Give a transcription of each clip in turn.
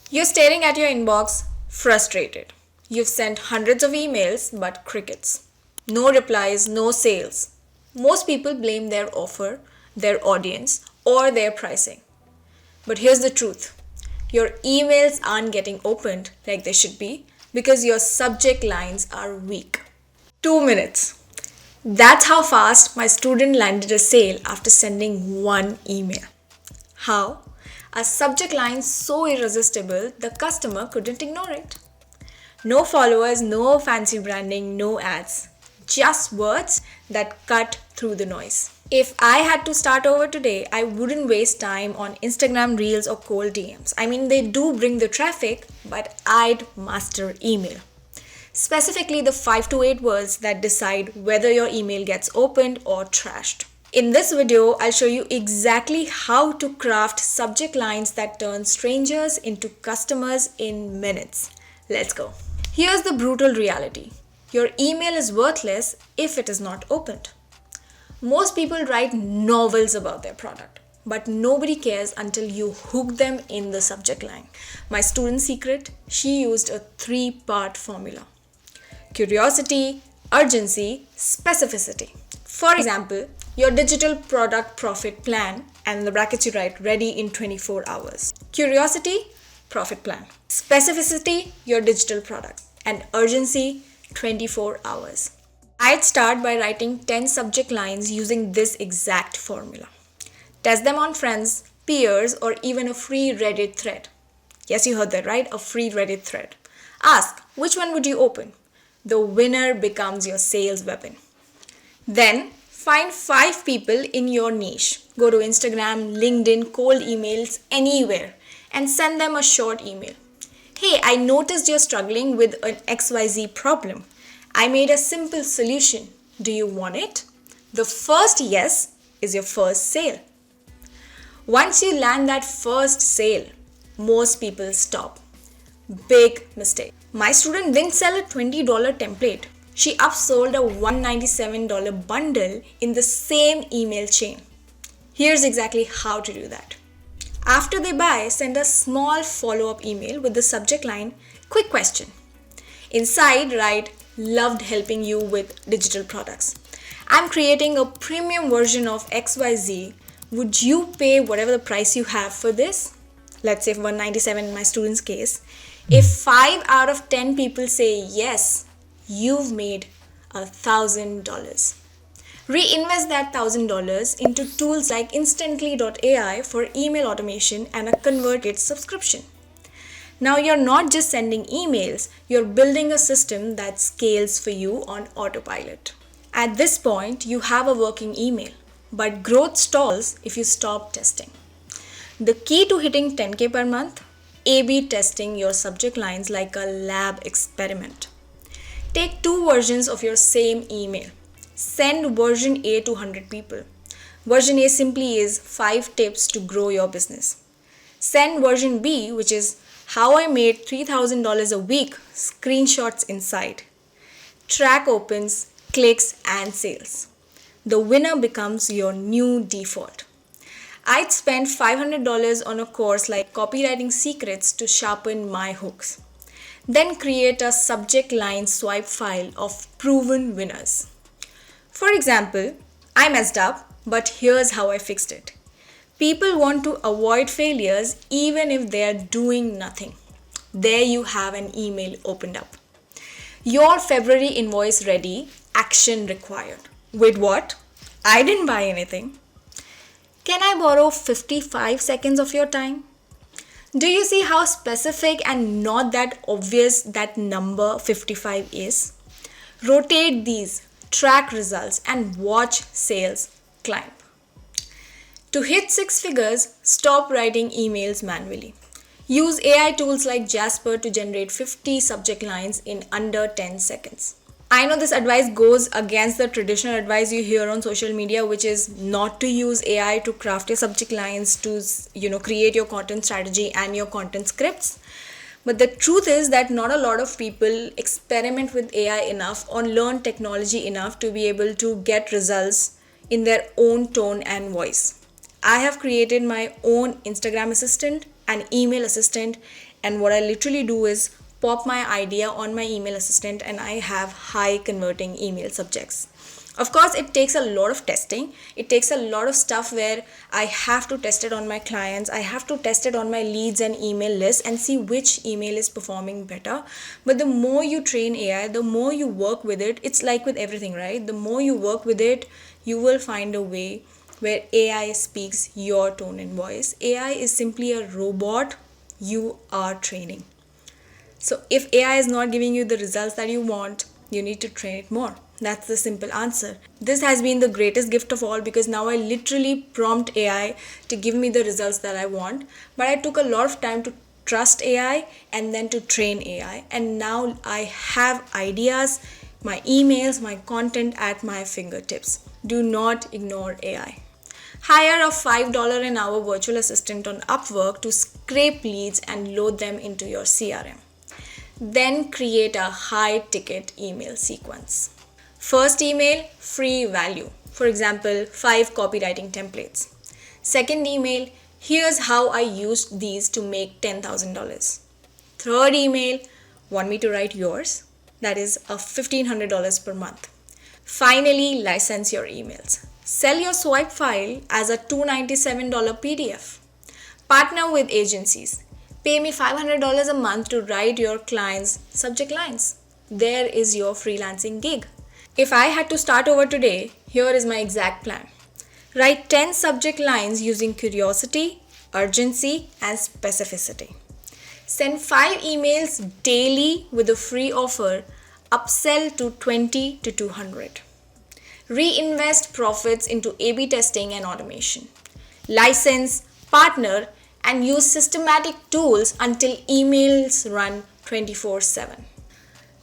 You're staring at your inbox, frustrated. You've sent hundreds of emails, but crickets. No replies, no sales. Most people blame their offer, their audience, or their pricing. But here's the truth. Your emails aren't getting opened like they should be because your subject lines are weak. 2 minutes. That's how fast my student landed a sale after sending one email. How? A subject line so irresistible the customer couldn't ignore it. No followers, no fancy branding, no ads. Just words that cut through the noise. If I had to start over today, I wouldn't waste time on Instagram Reels or cold DMs. I mean, they do bring the traffic, but I'd master email. Specifically, the 5 to 8 words that decide whether your email gets opened or trashed. In this video, I'll show you exactly how to craft subject lines that turn strangers into customers in minutes. Let's go. Here's the brutal reality. Your email is worthless if it is not opened. Most people write novels about their product, but nobody cares until you hook them in the subject line. My student secret, she used a 3-part formula. Curiosity, urgency, specificity. For example, your digital product profit plan, and in the brackets you write ready in 24 hours. Curiosity, profit plan. Specificity, your digital product. And urgency, 24 hours. I'd start by writing 10 subject lines using this exact formula. Test them on friends, peers, or even a free Reddit thread. Yes, you heard that right, a free Reddit thread. Ask, which one would you open? The winner becomes your sales weapon. Then, find 5 people in your niche. Go to Instagram, LinkedIn, cold emails, anywhere, and send them a short email. Hey, I noticed you're struggling with an XYZ problem. I made a simple solution. Do you want it? The first yes is your first sale. Once you land that first sale, most people stop. Big mistake. My student didn't sell a $20 template. She upsold a $197 bundle in the same email chain. Here's exactly how to do that. After they buy, send a small follow-up email with the subject line, quick question. Inside, write, loved helping you with digital products. I'm creating a premium version of XYZ. Would you pay whatever the price you have for this? Let's say $197 in my student's case. If 5 out of 10 people say yes, you've made $1,000. Reinvest that $1,000 into tools like instantly.ai for email automation and a converted subscription. Now you're not just sending emails, you're building a system that scales for you on autopilot. At this point, you have a working email, but growth stalls if you stop testing. The key to hitting 10K per month? A/B testing your subject lines like a lab experiment. Take 2 versions of your same email. Send version A to 100 people. Version A simply is 5 tips to grow your business. Send version B, which is how I made $3,000 a week, screenshots inside. Track opens, clicks, and sales. The winner becomes your new default. I'd spend $500 on a course like Copywriting Secrets to sharpen my hooks. Then create a subject line swipe file of proven winners. For example, I messed up, but here's how I fixed it. People want to avoid failures even if they are doing nothing. There you have an email opened up. Your February invoice ready, action required. With what? I didn't buy anything. Can I borrow 55 seconds of your time? Do you see how specific and not that obvious that number 55 is? Rotate these, track results, and watch sales climb. To hit 6 figures, stop writing emails manually. Use AI tools like Jasper to generate 50 subject lines in under 10 seconds. I know this advice goes against the traditional advice you hear on social media, which is not to use AI to craft your subject lines, to create your content strategy and your content scripts. But the truth is that not a lot of people experiment with AI enough or learn technology enough to be able to get results in their own tone and voice. I have created my own Instagram assistant, an email assistant, And what I literally do is pop my idea on my email assistant and I have high converting email subjects. Of course, it takes a lot of testing. It takes a lot of stuff where I have to test it on my clients. I have to test it on my leads and email list and see which email is performing better. But the more you train AI, the more you work with it, it's like with everything, right? The more you work with it, you will find a way where AI speaks your tone and voice. AI is simply a robot you are training. So if AI is not giving you the results that you want, you need to train it more. That's the simple answer. This has been the greatest gift of all because now I literally prompt AI to give me the results that I want. But I took a lot of time to trust AI and then to train AI. And now I have ideas, my emails, my content at my fingertips. Do not ignore AI. Hire a $5 an hour virtual assistant on Upwork to scrape leads and load them into your CRM. Then create a high ticket email sequence. First email, free value. For example, 5 copywriting templates. Second email, here's how I used these to make $10,000. Third email, want me to write yours? That is a $1,500 per month. Finally, license your emails. Sell your swipe file as a $297 PDF. Partner with agencies. Pay me $500 a month to write your clients' subject lines. There is your freelancing gig. If I had to start over today, here is my exact plan. Write 10 subject lines using curiosity, urgency, and specificity. Send 5 emails daily with a free offer, upsell to 20 to 200. Reinvest profits into A/B testing and automation. License, partner, and use systematic tools until emails run 24/7.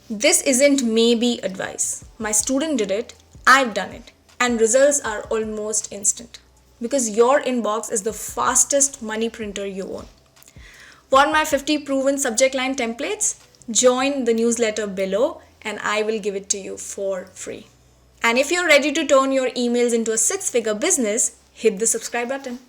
This isn't maybe advice. My student did it, I've done it, and results are almost instant because your inbox is the fastest money printer you own. Want my 50 proven subject line templates? Join the newsletter below and I will give it to you for free. And if you're ready to turn your emails into a 6-figure business, hit the subscribe button.